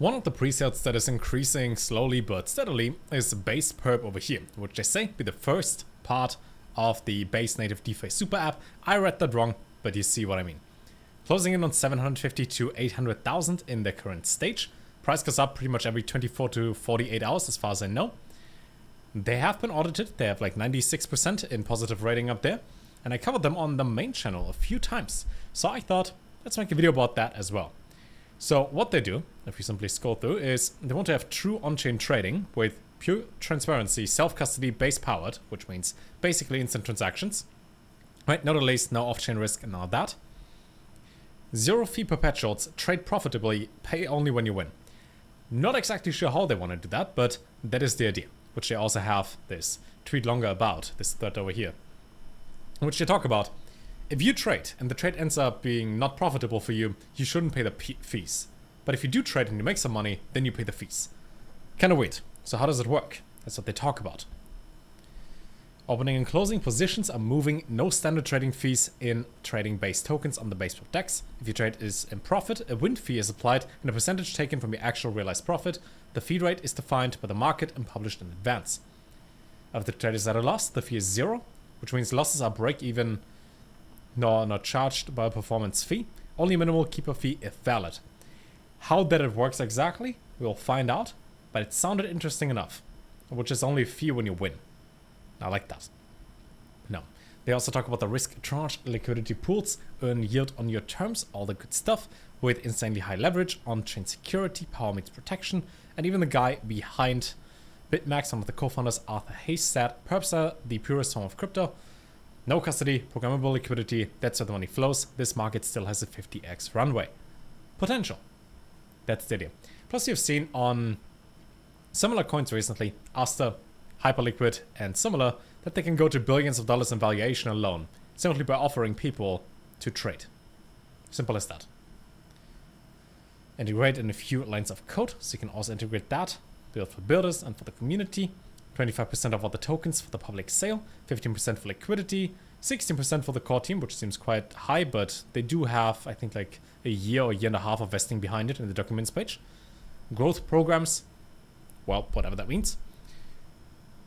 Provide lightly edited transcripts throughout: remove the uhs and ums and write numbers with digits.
One of the presales that is increasing slowly but steadily is BasePerp over here, which they say be the first part of the Base native DeFi super app. I read that wrong, but you see what I mean. Closing in on 750 to 800,000 in their current stage. Price goes up pretty much every 24 to 48 hours as far as I know. They have been audited. They have like 96% in positive rating up there. And I covered them on the main channel a few times. So I thought, let's make a video about that as well. So what they do, if you simply scroll through, is they want to have true on-chain trading with pure transparency, self-custody, base-powered, which means basically instant transactions. Right, no delays, no off-chain risk, and all that. Zero fee perpetuals, trade profitably, pay only when you win. Not exactly sure how they want to do that, but that is the idea, which they also have this tweet longer about, this thread over here, which they talk about. If you trade and the trade ends up being not profitable for you, you shouldn't pay the fees. But if you do trade and you make some money, then you pay the fees. Kind of weird. So how does it work? That's what they talk about. Opening and closing positions are moving, no standard trading fees in trading base tokens on the BasePerp DEX. If your trade is in profit, a win fee is applied and a percentage taken from your actual realized profit. The fee rate is defined by the market and published in advance. If the trade is at a loss, the fee is 0, which means losses are break even, nor not charged by a performance fee. Only a minimal keeper fee if valid. How that it works exactly, we'll find out, but it sounded interesting enough, which is only a fee when you win. I like that. No. They also talk about the risk charge, liquidity pools, earn yield on your terms, all the good stuff, with insanely high leverage, on-chain security, power meets protection, and even the guy behind BitMax, one of the co-founders, Arthur Hayes, said, Presale, the purest form of crypto. No custody, programmable liquidity, that's where the money flows. This market still has a 50x runway. Potential. That's the idea. Plus you've seen on similar coins recently, Aster, Hyperliquid, and similar, that they can go to billions of dollars in valuation alone, simply by offering people to trade. Simple as that. Integrate in a few lines of code, so you can also integrate that. Build for builders and for the community. 25% of all the tokens for the public sale, 15% for liquidity, 16% for the core team, which seems quite high, but they do have, I think, like a year or year and a half of vesting behind it in the documents page. Growth programs, well, whatever that means.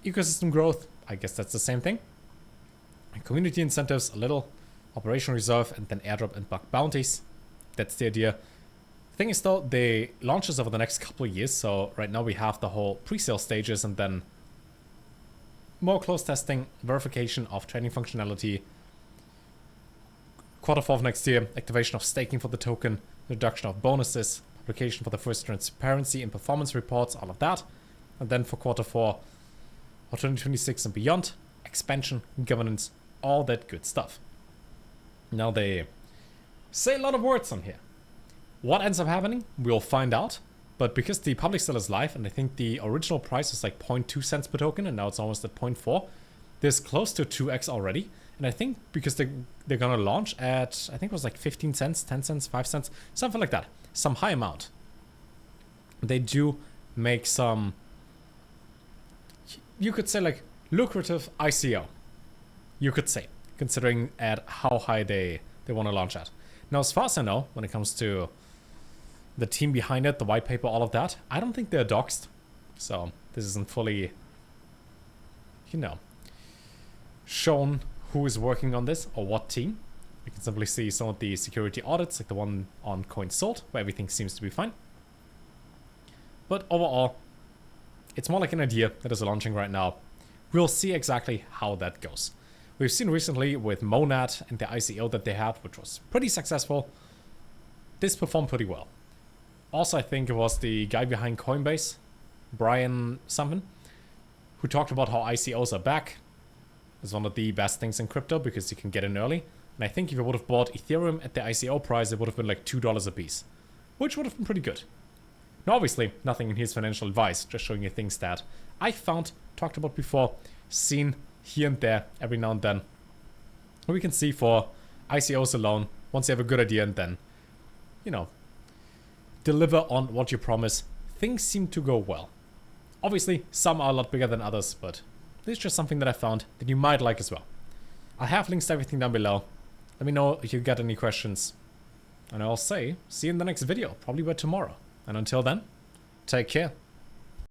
Ecosystem growth, I guess that's the same thing. And community incentives, a little. Operation reserve, and then airdrop and bug bounties. That's the idea. The thing is though, they launch this over the next couple of years, so right now we have the whole pre-sale stages and then more closed testing, verification of trading functionality, Q4 of next year, activation of staking for the token, reduction of bonuses, publication for the first transparency and performance reports, all of that. And then for Q4 of 2026 and beyond, expansion, governance, all that good stuff. Now they say a lot of words on here. What ends up happening, we'll find out. But because the public sale is live, and I think the original price was like 0.2 cents per token, and now it's almost at 0.4, there's close to 2x already. And I think because they're gonna launch at, I think it was like 15 cents, 10 cents, 5 cents, something like that. Some high amount. They do make some, you could say like lucrative ICO. You could say, considering at how high they want to launch at. Now, as far as I know, when it comes to the team behind it, the white paper, all of that, I don't think they're doxed. So this isn't fully, you know, shown who is working on this or what team. You can simply see some of the security audits, like the one on CoinSold, where everything seems to be fine. But overall, it's more like an idea that is launching right now. We'll see exactly how that goes. We've seen recently with Monad and the ICO that they had, which was pretty successful. This performed pretty well. Also, I think it was the guy behind Coinbase, Brian something, who talked about how ICOs are back. It's one of the best things in crypto because you can get in early. And I think if you would have bought Ethereum at the ICO price, it would have been like $2 a piece, which would have been pretty good. Now, obviously, nothing in his financial advice, just showing you things that I found, talked about before, seen here and there, every now and then. We can see for ICOs alone, once you have a good idea and then, you know, deliver on what you promise, things seem to go well. Obviously, some are a lot bigger than others, but this is just something that I found that you might like as well. I'll have links to everything down below. Let me know if you got any questions. And I'll say, see you in the next video, probably by tomorrow. And until then, Take care.